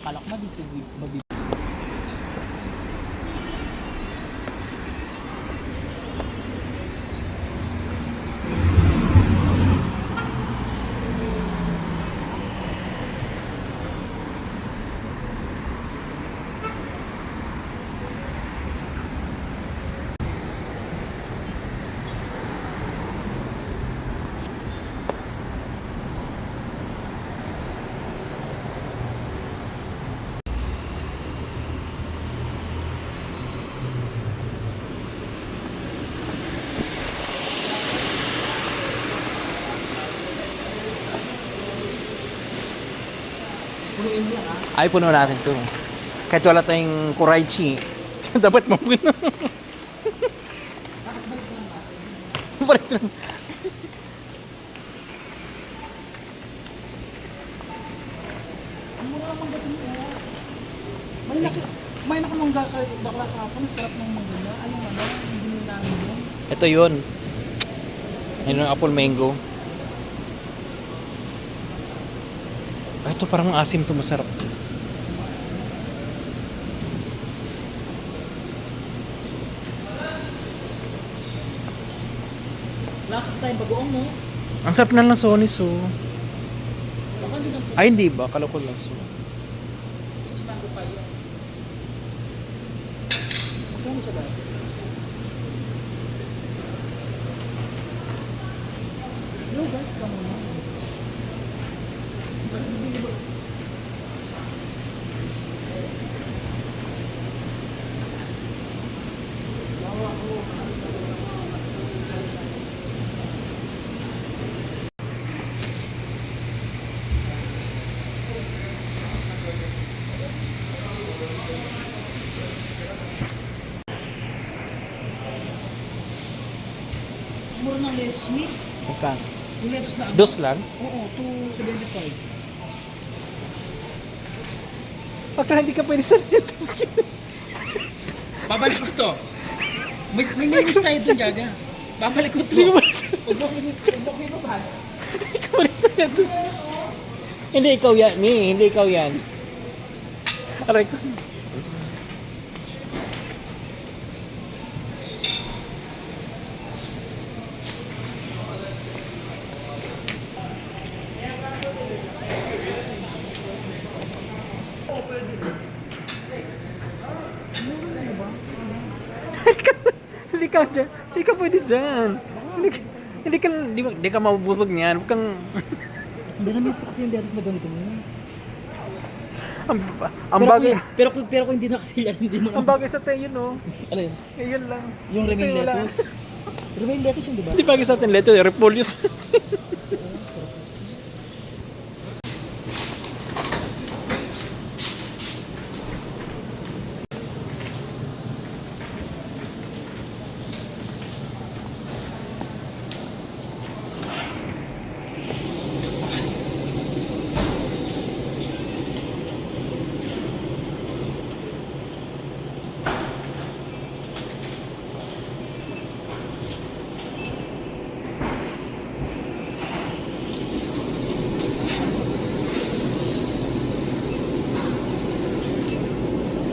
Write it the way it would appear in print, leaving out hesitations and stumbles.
Akala ko mabibili. Punuin mo yan, ha? Ay, puno natin to. Kahit wala tayong kuraichi. Dapat mapuno. Balik lang. Ang mura naman gabi mo. Malaki. May nakamangga bakla kahapon. Ang sarap ng mangga niya. Anong ano? Hindi nyo namin yun. Ito yun. Yun ang apple mango. Ay, ito parang asim to, masarap to. Lakas tayong bagoong mo. Ang sarap na lang sonis, oh. Baka hindi lang sa Ay, hindi ba? Kala ko lang so. mango pa yun. Magkano siya dati? Yo guys, kamo na. Mura ng lettuce meat. Magkano? Yung lettuce na Dos lang? Oo, 275. Baka hindi ka pwede sa lettuce. Babalik ko to. May nainis tayo dun, Jaga. Babalik ko to. Huwag mo ibabahal. Hindi ka pwede sa lettuce. Hindi ikaw yan, Mi. Hindi ikaw yan. Aray ko. Hindi ka pwede dyan. Hindi ka mabubusog niyan. Huwag kang... Hindi na miss ko kasi yung lettuce na ganito mo. ang bagay... Pero kung hindi na kasi yan, hindi mo Ang bagay sa tayo, no? Ano yun? Yun lang. Yung Ito remain wala. lettuce. Remain lettuce yun, di ba? Hindi bagay sa atin, leto, repolyo.